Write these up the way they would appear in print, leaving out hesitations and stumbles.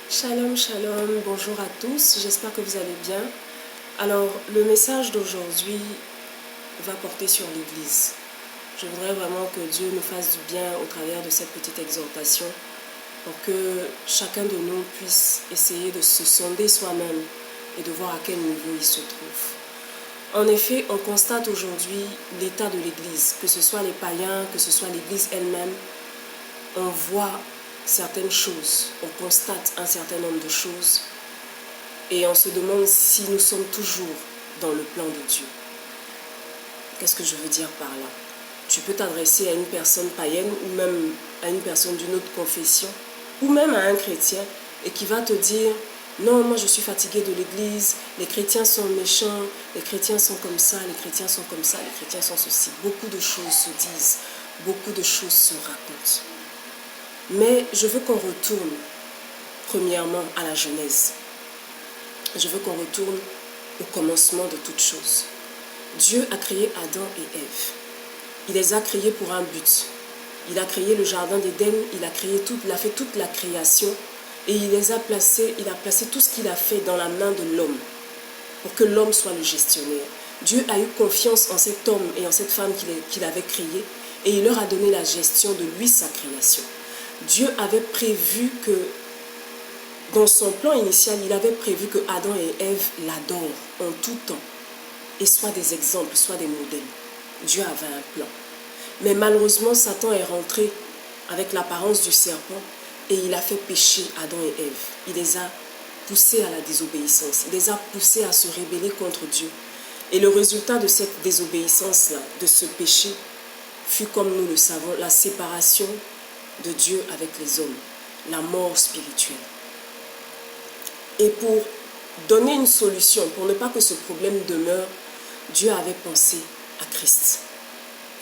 Shalom, shalom, bonjour à tous, j'espère que vous allez bien. Alors, le message d'aujourd'hui va porter sur l'Église. Je voudrais vraiment que Dieu nous fasse du bien au travers de cette petite exhortation pour que chacun de nous puisse essayer de se sonder soi-même et de voir à quel niveau il se trouve. En effet, on constate aujourd'hui l'état de l'Église, que ce soit les païens, que ce soit l'Église elle-même, on voit certaines choses, on constate un certain nombre de choses et on se demande si nous sommes toujours dans le plan de Dieu. Qu'est-ce que je veux dire par là? Tu peux t'adresser à une personne païenne ou même à une personne d'une autre confession ou même à un chrétien et qui va te dire « Non, moi je suis fatigué de l'église, les chrétiens sont méchants, les chrétiens sont comme ça, les chrétiens sont comme ça, les chrétiens sont ceci. » Beaucoup de choses se disent, beaucoup de choses se racontent. Mais je veux qu'on retourne premièrement à la Genèse. Je veux qu'on retourne au commencement de toutes choses. Dieu a créé Adam et Ève. Il les a créés pour un but. Il a créé le jardin d'Éden, il a fait toute la création et il a placé tout ce qu'il a fait dans la main de l'homme pour que l'homme soit le gestionnaire. Dieu a eu confiance en cet homme et en cette femme qu'il avait créé et il leur a donné la gestion de lui, sa création. Dieu avait prévu que, dans son plan initial, il avait prévu que Adam et Ève l'adorent en tout temps et soient des exemples, soient des modèles. Dieu avait un plan. Mais malheureusement, Satan est rentré avec l'apparence du serpent et il a fait pécher Adam et Ève. Il les a poussés à la désobéissance. Il les a poussés à se rebeller contre Dieu. Et le résultat de cette désobéissance-là, de ce péché, fut, comme nous le savons, la séparation de Dieu avec les hommes, la mort spirituelle. Et pour donner une solution, pour ne pas que ce problème demeure, Dieu avait pensé à Christ.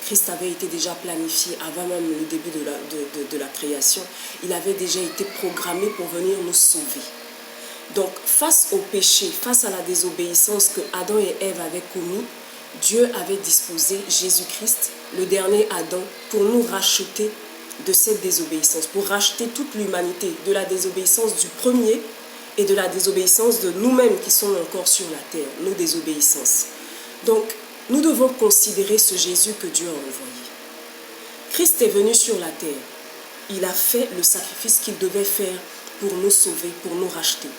Christ avait été déjà planifié avant même le début de la création. Il avait déjà été programmé pour venir nous sauver. Donc, face au péché, face à la désobéissance que Adam et Ève avaient commis, Dieu avait disposé Jésus-Christ, le dernier Adam, pour nous racheter de cette désobéissance, pour racheter toute l'humanité de la désobéissance du premier et de la désobéissance de nous-mêmes qui sommes encore sur la terre, nos désobéissances. Donc, nous devons considérer ce Jésus que Dieu a envoyé. Christ est venu sur la terre. Il a fait le sacrifice qu'il devait faire pour nous sauver, pour nous racheter.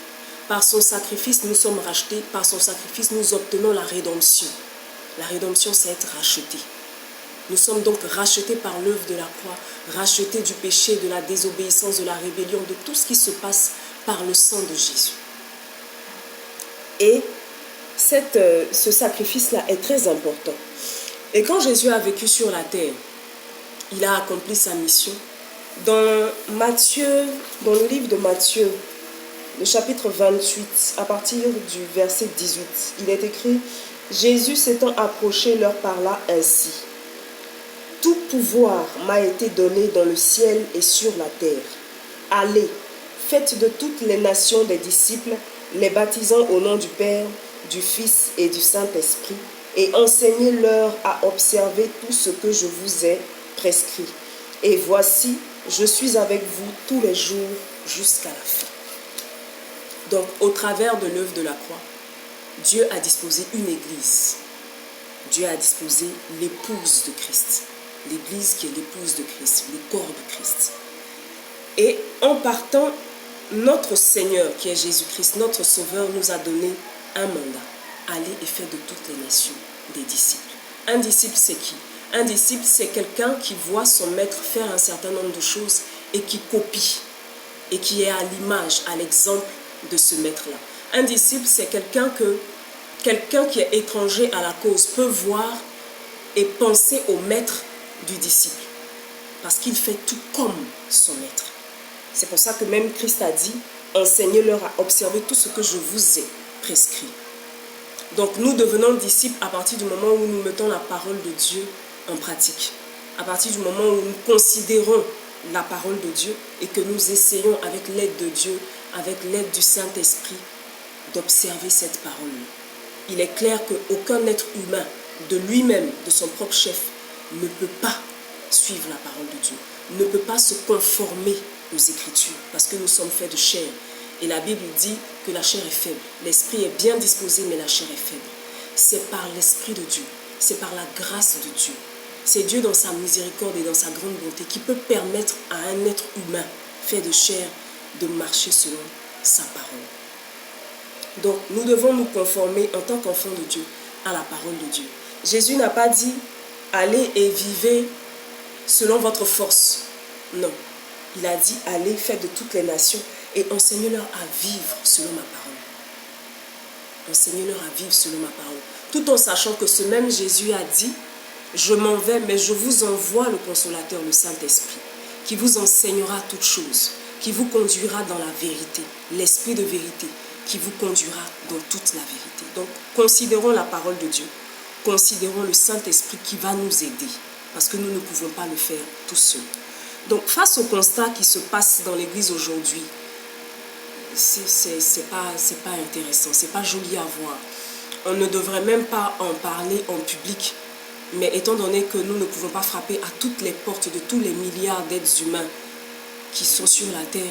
Par son sacrifice, nous sommes rachetés. Par son sacrifice, nous obtenons la rédemption. La rédemption, c'est être racheté. Nous sommes donc rachetés par l'œuvre de la croix, rachetés du péché, de la désobéissance, de la rébellion, de tout ce qui se passe par le sang de Jésus. Et ce sacrifice-là est très important. Et quand Jésus a vécu sur la terre, il a accompli sa mission. Dans le livre de Matthieu, le chapitre 28, à partir du verset 18, il est écrit « Jésus s'étant approché leur parla ainsi. Tout pouvoir m'a été donné dans le ciel et sur la terre. Allez, faites de toutes les nations des disciples, les baptisant au nom du Père, du Fils et du Saint-Esprit, et enseignez-leur à observer tout ce que je vous ai prescrit. Et voici, je suis avec vous tous les jours jusqu'à la fin. » Donc, au travers de l'œuvre de la croix, Dieu a disposé une église. Dieu a disposé l'épouse de Christ. L'église qui est l'épouse de Christ, le corps de Christ. Et en partant, notre Seigneur, qui est Jésus-Christ, notre Sauveur, nous a donné un mandat. Allez et faites de toutes les nations des disciples. Un disciple, c'est qui? Un disciple, c'est quelqu'un qui voit son maître faire un certain nombre de choses et qui copie. Et qui est à l'image, à l'exemple de ce maître-là. Un disciple, c'est quelqu'un qui est étranger à la cause peut voir et penser au maître du disciple. Parce qu'il fait tout comme son maître. C'est pour ça que même Christ a dit, enseignez-leur à observer tout ce que je vous ai prescrit. Donc nous devenons disciples à partir du moment où nous mettons la parole de Dieu en pratique. À partir du moment où nous considérons la parole de Dieu et que nous essayons avec l'aide de Dieu, avec l'aide du Saint-Esprit, d'observer cette parole. Il est clair qu'aucun être humain, de lui-même, de son propre chef, ne peut pas suivre la parole de Dieu, ne peut pas se conformer aux Écritures, parce que nous sommes faits de chair Et la Bible dit que la chair est faible. L'esprit est bien disposé, mais la chair est faible. C'est par l'Esprit de Dieu, c'est par la grâce de Dieu. C'est Dieu dans sa miséricorde et dans sa grande bonté qui peut permettre à un être humain fait de chair de marcher selon sa parole. Donc nous devons nous conformer en tant qu'enfants de Dieu à la parole de Dieu. Jésus n'a pas dit « allez et vivez selon votre force ». Non, il a dit « allez, faites de toutes les nations et enseignez-leur à vivre selon ma parole ». Enseignez-leur à vivre selon ma parole. Tout en sachant que ce même Jésus a dit « je m'en vais, mais je vous envoie le consolateur, le Saint-Esprit, qui vous enseignera toutes choses, qui vous conduira dans la vérité, l'Esprit de vérité, qui vous conduira dans toute la vérité. » Donc, considérons la parole de Dieu. Considérons le Saint-Esprit qui va nous aider, parce que nous ne pouvons pas le faire tout seuls. Donc, face au constat qui se passe dans l'Église aujourd'hui, c'est pas intéressant, c'est pas joli à voir. On ne devrait même pas en parler en public, mais étant donné que nous ne pouvons pas frapper à toutes les portes de tous les milliards d'êtres humains qui sont sur la terre,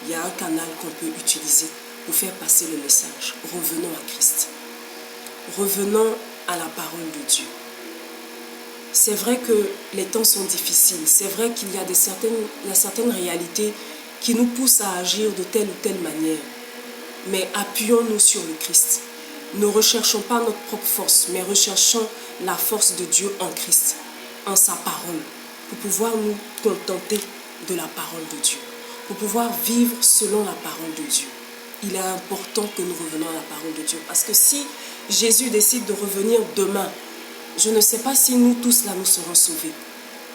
il y a un canal qu'on peut utiliser pour faire passer le message. Revenons à Christ. Revenons à la parole de Dieu. C'est vrai que les temps sont difficiles. C'est vrai qu'il y a certaines réalités qui nous poussent à agir de telle ou telle manière. Mais appuyons-nous sur le Christ. Ne recherchons pas notre propre force, mais recherchons la force de Dieu en Christ, en sa parole, pour pouvoir nous contenter de la parole de Dieu, pour pouvoir vivre selon la parole de Dieu. Il est important que nous revenions à la parole de Dieu, parce que si Jésus décide de revenir demain, je ne sais pas si nous tous là nous serons sauvés.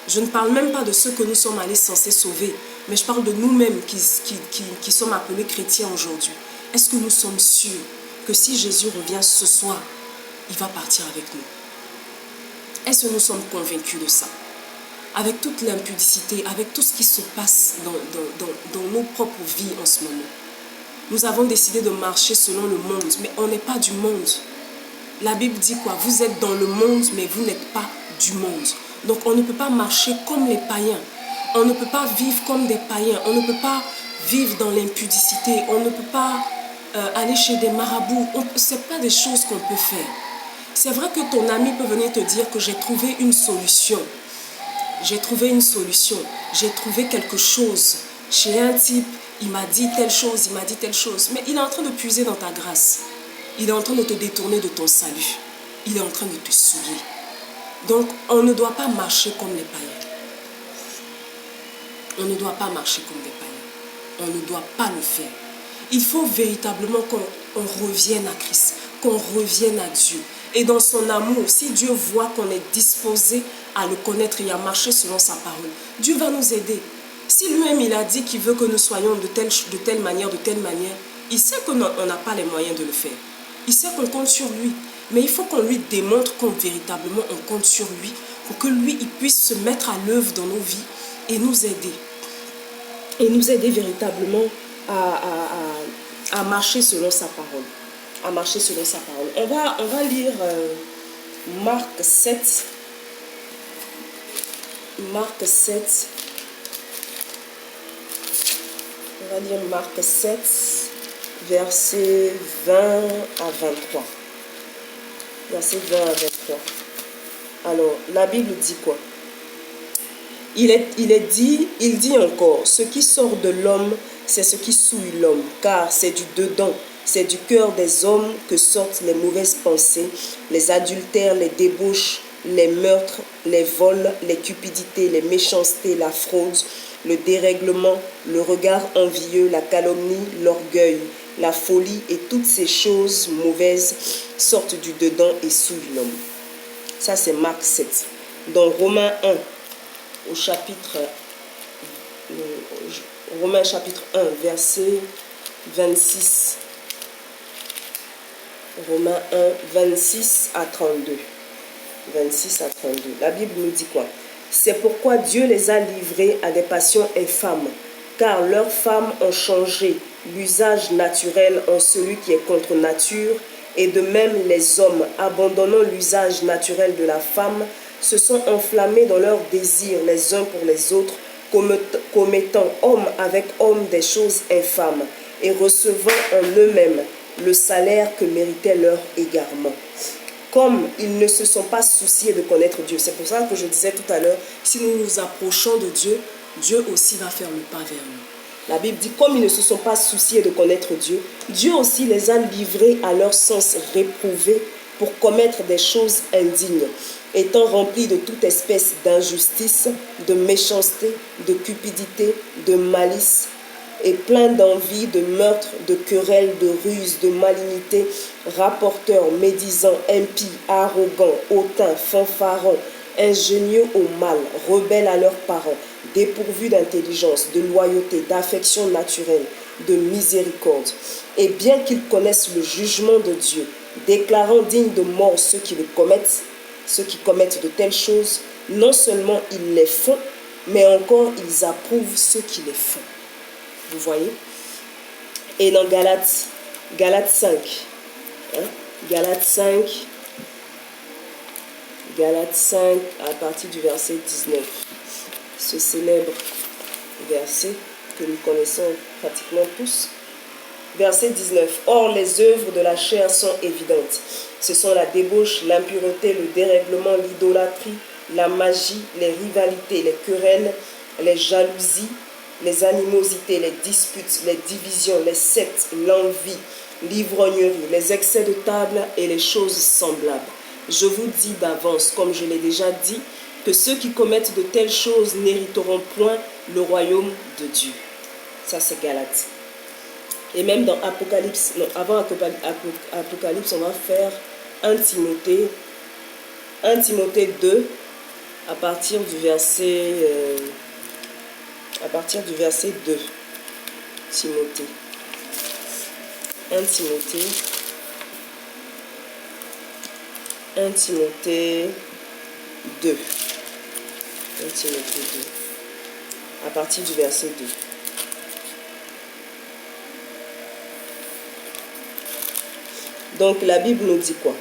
Je ne parle même pas de ceux que nous sommes allés censés sauver, mais je parle de nous-mêmes qui sommes appelés chrétiens aujourd'hui. Est-ce que nous sommes sûrs que si Jésus revient ce soir, il va partir avec nous? Est-ce que nous sommes convaincus de ça? Avec toute l'impudicité, avec tout ce qui se passe dans nos propres vies en ce moment. Nous avons décidé de marcher selon le monde, mais on n'est pas du monde. La Bible dit quoi? Vous êtes dans le monde, mais vous n'êtes pas du monde. Donc on ne peut pas marcher comme les païens. On ne peut pas vivre comme des païens. On ne peut pas vivre dans l'impudicité. On ne peut pas aller chez des marabouts. Ce n'est pas des choses qu'on peut faire. C'est vrai que ton ami peut venir te dire que j'ai trouvé une solution. J'ai trouvé une solution. J'ai trouvé quelque chose. Chez un type, il m'a dit telle chose, il m'a dit telle chose. Mais il est en train de puiser dans ta grâce. Il est en train de te détourner de ton salut. Il est en train de te souiller. Donc, on ne doit pas marcher comme les païens. On ne doit pas marcher comme des païens. On ne doit pas le faire. Il faut véritablement qu'on revienne à Christ, qu'on revienne à Dieu. Et dans son amour, si Dieu voit qu'on est disposé à le connaître et à marcher selon sa parole, Dieu va nous aider. Si lui-même il a dit qu'il veut que nous soyons de telle manière, il sait qu'on n'a pas les moyens de le faire. Il sait qu'on compte sur lui. Mais il faut qu'on lui démontre qu'on véritablement on compte sur lui pour que lui il puisse se mettre à l'œuvre dans nos vies et nous aider. Et nous aider véritablement à marcher selon sa parole. À marcher selon sa parole. On va lire Marc 7. Marc 7. On va lire Marc 7, versets 20 à 23. Verset 20 à 23. Alors, la Bible dit quoi? Il dit encore, ce qui sort de l'homme, c'est ce qui souille l'homme, car c'est du dedans, c'est du cœur des hommes que sortent les mauvaises pensées, les adultères, les débauches, les meurtres, les vols, les cupidités, les méchancetés, la fraude, le dérèglement, le regard envieux, la calomnie, l'orgueil, la folie et toutes ces choses mauvaises sortent du dedans et souillent l'homme. Ça c'est Marc 7. Dans Romains 1, au chapitre Romains chapitre 1, verset 26. Romains 1, 26 à 32. 26 à 32. La Bible nous dit quoi? C'est pourquoi Dieu les a livrés à des passions infâmes, car leurs femmes ont changé l'usage naturel en celui qui est contre nature, et de même les hommes, abandonnant l'usage naturel de la femme, se sont enflammés dans leurs désirs les uns pour les autres, commettant homme avec homme des choses infâmes. et recevant en eux-mêmes le salaire que méritait leur égarement. Comme ils ne se sont pas souciés de connaître Dieu. C'est pour ça que je disais tout à l'heure, si nous nous approchons de Dieu, Dieu aussi va faire le pas vers nous. La Bible dit, comme ils ne se sont pas souciés de connaître Dieu, Dieu aussi les a livrés à leur sens réprouvé pour commettre des choses indignes, étant remplis de toute espèce d'injustice, de méchanceté, de cupidité, de malice, et plein d'envie, de meurtre, de querelles, de ruses, de malignité, rapporteurs, médisants, impies, arrogants, hautains, fanfarons, ingénieux au mal, rebelles à leurs parents, dépourvus d'intelligence, de loyauté, d'affection naturelle, de miséricorde. Et bien qu'ils connaissent le jugement de Dieu, déclarant dignes de mort ceux qui commettent de telles choses, non seulement ils les font, mais encore ils approuvent ceux qui les font. Vous voyez? Et dans Galates 5, Galates 5, à partir du verset 19, ce célèbre verset que nous connaissons pratiquement tous. Verset 19. Or, les œuvres de la chair sont évidentes. Ce sont la débauche, l'impureté, le dérèglement, l'idolâtrie, la magie, les rivalités, les querelles, les jalousies, les animosités, les disputes, les divisions, les sectes, l'envie, l'ivrognerie, les excès de table et les choses semblables. Je vous dis d'avance, comme je l'ai déjà dit, que ceux qui commettent de telles choses n'hériteront point le royaume de Dieu. Ça, c'est Galates. Et même dans Apocalypse, non, avant Apocalypse, on va faire 1 Timothée 2, à partir du verset 2. Timothée. 1 Timothée 2. 1 Timothée 2. À partir du verset 2. Donc la Bible nous dit quoi?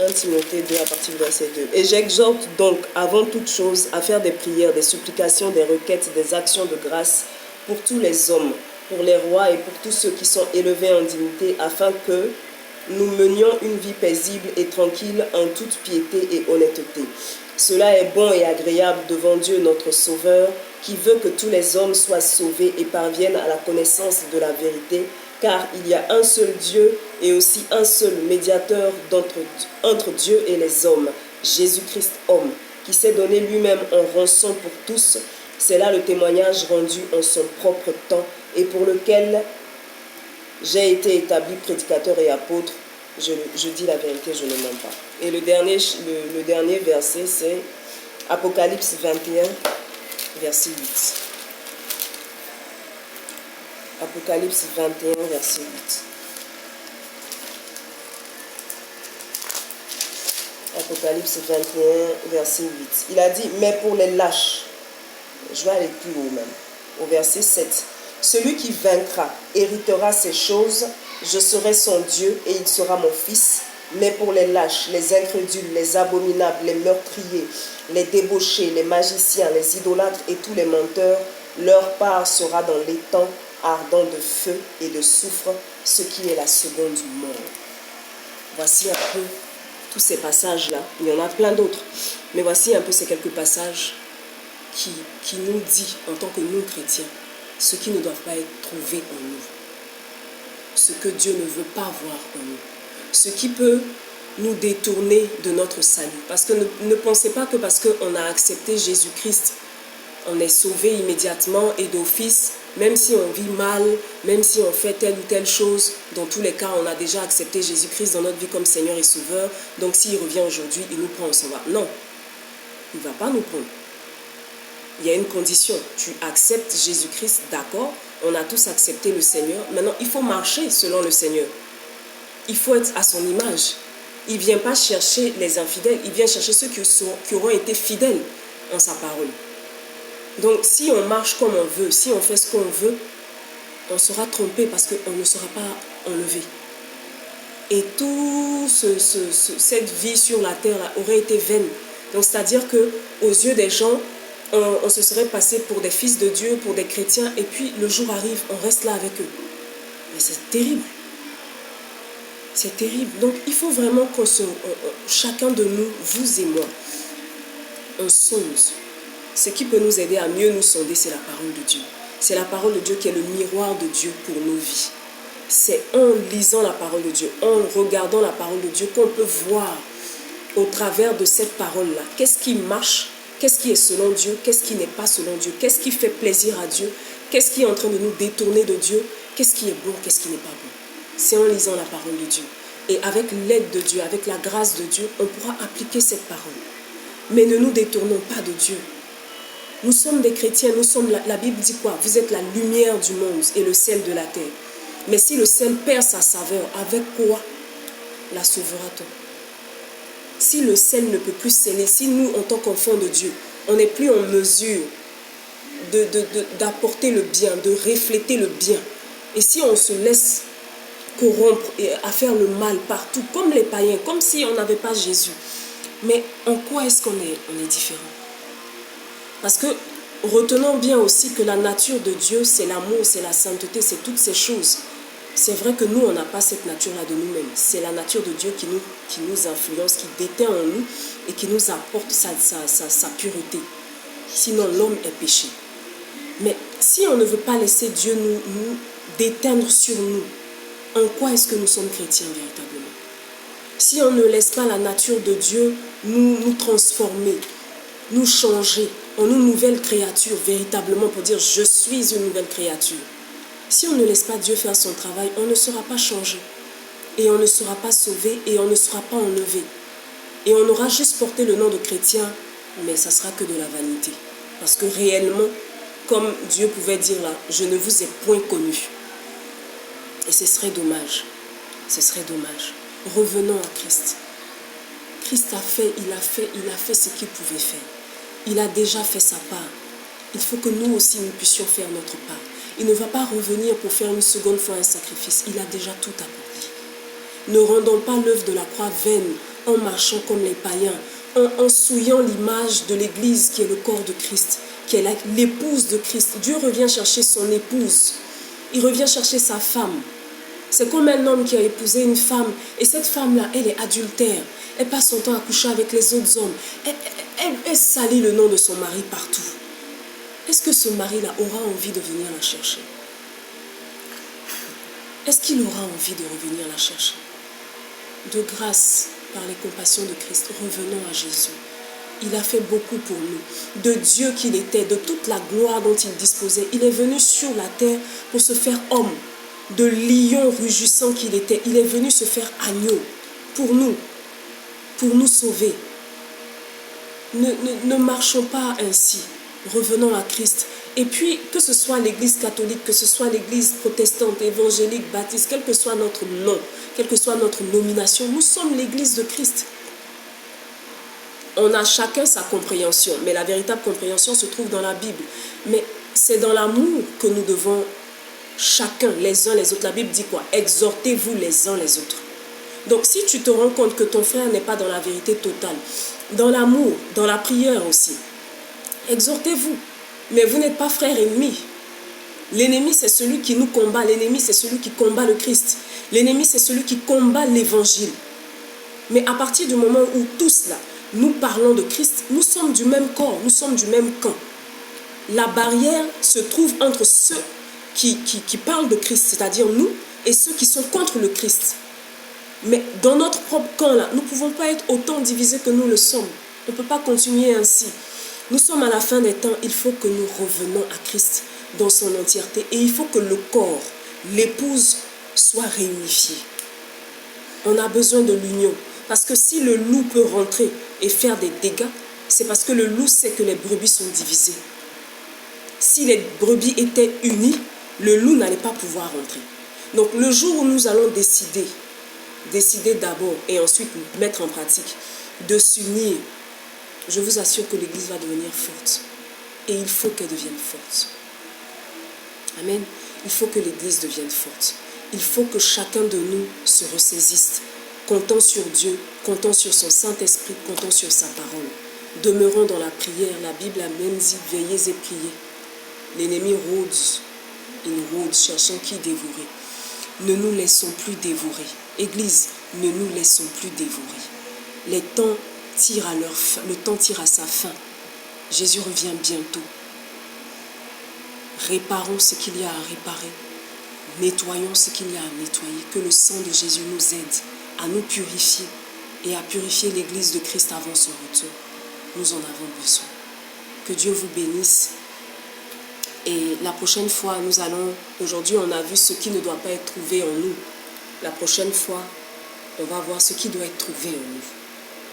1 Timothée 2 à partir du verset 2. Et j'exhorte donc avant toute chose à faire des prières, des supplications, des requêtes, des actions de grâce pour tous les hommes, pour les rois et pour tous ceux qui sont élevés en dignité, afin que nous menions une vie paisible et tranquille en toute piété et honnêteté. Cela est bon et agréable devant Dieu notre Sauveur, qui veut que tous les hommes soient sauvés et parviennent à la connaissance de la vérité, car il y a un seul Dieu et aussi un seul médiateur entre Dieu et les hommes, Jésus-Christ homme, qui s'est donné lui-même en rançon pour tous. C'est là le témoignage rendu en son propre temps et pour lequel j'ai été établi prédicateur et apôtre. Je dis la vérité, je ne mens pas. Et le dernier verset, c'est Apocalypse 21, verset 8. Apocalypse 21, verset 8. Apocalypse 21, verset 8. Il a dit, mais pour les lâches, je vais aller plus haut même, au verset 7. Celui qui vaincra héritera ces choses, je serai son Dieu et il sera mon fils. Mais pour les lâches, les incrédules, les abominables, les meurtriers, les débauchés, les magiciens, les idolâtres et tous les menteurs, leur part sera dans l'étang ardent de feu et de soufre, ce qui est la seconde mort. Voici un peu tous ces passages-là. Il y en a plein d'autres. Mais voici un peu ces quelques passages qui nous dit, en tant que nous chrétiens, ce qui ne doit pas être trouvé en nous. Ce que Dieu ne veut pas voir en nous. Ce qui peut nous détourner de notre salut. Parce que ne pensez pas que parce qu'on a accepté Jésus-Christ, on est sauvé immédiatement et d'office, même si on vit mal, même si on fait telle ou telle chose. Dans tous les cas, on a déjà accepté Jésus-Christ dans notre vie comme Seigneur et Sauveur. Donc s'il revient aujourd'hui, il nous prend, on s'en va. Non, il ne va pas nous prendre. Il y a une condition. Tu acceptes Jésus-Christ, d'accord. On a tous accepté le Seigneur. Maintenant, il faut marcher selon le Seigneur. Il faut être à son image. Il ne vient pas chercher les infidèles. Il vient chercher ceux qui auront été fidèles en sa parole. Donc, si on marche comme on veut, si on fait ce qu'on veut, on sera trompé parce qu'on ne sera pas enlevé. Et toute cette vie sur la terre aurait été vaine. Donc, c'est-à-dire qu'aux yeux des gens, on se serait passé pour des fils de Dieu, pour des chrétiens, et puis le jour arrive, on reste là avec eux. Mais c'est terrible. C'est terrible. Donc il faut vraiment que chacun de nous, vous et moi, on sonde. Ce qui peut nous aider à mieux nous sonder, c'est la parole de Dieu. C'est la parole de Dieu qui est le miroir de Dieu pour nos vies. C'est en lisant la parole de Dieu, en regardant la parole de Dieu, qu'on peut voir au travers de cette parole-là, qu'est-ce qui marche, qu'est-ce qui est selon Dieu, qu'est-ce qui n'est pas selon Dieu, qu'est-ce qui fait plaisir à Dieu, qu'est-ce qui est en train de nous détourner de Dieu, qu'est-ce qui est bon, qu'est-ce qui n'est pas bon. C'est en lisant la parole de Dieu. Et avec l'aide de Dieu, avec la grâce de Dieu, on pourra appliquer cette parole. Mais ne nous détournons pas de Dieu. Nous sommes des chrétiens, la Bible dit quoi? Vous êtes la lumière du monde et le sel de la terre. Mais si le sel perd sa saveur, avec quoi la sauvera-t-on? Si le sel ne peut plus sceller, si nous, en tant qu'enfants de Dieu, on n'est plus en mesure d'apporter le bien, de refléter le bien, et si on se laisse corrompre et à faire le mal partout, comme les païens, comme si on n'avait pas Jésus, mais en quoi est-ce qu'on est différent? Parce que retenons bien aussi que la nature de Dieu, c'est l'amour, c'est la sainteté, c'est toutes ces choses. C'est vrai que nous, on n'a pas cette nature-là de nous-mêmes. C'est la nature de Dieu qui nous influence, qui déteint en nous et qui nous apporte sa pureté. Sinon, l'homme est péché. Mais si on ne veut pas laisser Dieu nous déteindre sur nous, en quoi est-ce que nous sommes chrétiens véritablement? Si on ne laisse pas la nature de Dieu nous transformer, nous changer en une nouvelle créature véritablement pour dire je suis une nouvelle créature. Si on ne laisse pas Dieu faire son travail, on ne sera pas changé. Et on ne sera pas sauvé et on ne sera pas enlevé. Et on aura juste porté le nom de chrétien, mais ça sera que de la vanité. Parce que réellement, comme Dieu pouvait dire là, je ne vous ai point connu. Et ce serait dommage. Ce serait dommage. Revenons à Christ. Christ a fait ce qu'il pouvait faire. Il a déjà fait sa part. Il faut que nous aussi, nous puissions faire notre part. Il ne va pas revenir pour faire une seconde fois un sacrifice. Il a déjà tout accompli. Ne rendons pas l'œuvre de la croix vaine en marchant comme les païens, en souillant l'image de l'Église qui est le corps de Christ, qui est l'épouse de Christ. Dieu revient chercher son épouse. Il revient chercher sa femme. C'est comme un homme qui a épousé une femme et cette femme-là, elle est adultère. Elle passe son temps à coucher avec les autres hommes. Elle salit le nom de son mari partout. Est-ce que ce mari-là aura envie de venir la chercher? Est-ce qu'il aura envie de revenir la chercher? De grâce, par les compassions de Christ, revenons à Jésus. Il a fait beaucoup pour nous. De Dieu qu'il était, de toute la gloire dont il disposait, il est venu sur la terre pour se faire homme. De lion rugissant qu'il était, il est venu se faire agneau pour nous sauver. Ne marchons pas ainsi. Revenons à Christ. Et puis, que ce soit l'Église catholique, que ce soit l'Église protestante, évangélique, baptiste, quel que soit notre nom, quelle que soit notre nomination, nous sommes l'Église de Christ. On a chacun sa compréhension, mais la véritable compréhension se trouve dans la Bible. Mais c'est dans l'amour que nous devons chacun, les uns les autres. La Bible dit quoi? Exhortez-vous les uns les autres. Donc, si tu te rends compte que ton frère n'est pas dans la vérité totale, dans l'amour, dans la prière aussi, exhortez-vous. Mais vous n'êtes pas frères ennemis. L'ennemi, c'est celui qui nous combat. L'ennemi, c'est celui qui combat le Christ. L'ennemi, c'est celui qui combat l'évangile. Mais à partir du moment où tous là, nous parlons de Christ, nous sommes du même corps, nous sommes du même camp. La barrière se trouve entre ceux qui parlent de Christ, c'est-à-dire nous, et ceux qui sont contre le Christ. Mais dans notre propre camp là, nous ne pouvons pas être autant divisés que nous le sommes. On ne peut pas continuer ainsi. Nous sommes à la fin des temps, il faut que nous revenons à Christ dans son entièreté. Et il faut que le corps, l'épouse, soit réunifié. On a besoin de l'union. Parce que si le loup peut rentrer et faire des dégâts, c'est parce que le loup sait que les brebis sont divisées. Si les brebis étaient unies, le loup n'allait pas pouvoir rentrer. Donc le jour où nous allons décider d'abord et ensuite mettre en pratique, de s'unir, je vous assure que l'Église va devenir forte. Et il faut qu'elle devienne forte. Amen. Il faut que l'Église devienne forte. Il faut que chacun de nous se ressaisisse, comptant sur Dieu, comptant sur son Saint-Esprit, comptant sur sa parole. Demeurons dans la prière. La Bible a même dit, veillez et priez. L'ennemi rôde, il rôde, cherchant qui dévorer. Ne nous laissons plus dévorer. Église, ne nous laissons plus dévorer. Les temps tirent à leur fin, le temps tire à sa fin. Jésus revient bientôt. Réparons ce qu'il y a à réparer. Nettoyons ce qu'il y a à nettoyer. Que le sang de Jésus nous aide à nous purifier et à purifier l'Église de Christ avant son retour. Nous en avons besoin. Que Dieu vous bénisse. Et la prochaine fois, aujourd'hui on a vu ce qui ne doit pas être trouvé en nous. La prochaine fois, on va voir ce qui doit être trouvé en nous.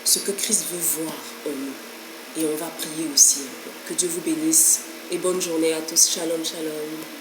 Ce que Christ veut voir en nous. Et on va prier aussi un peu. Que Dieu vous bénisse et bonne journée à tous. Shalom, shalom.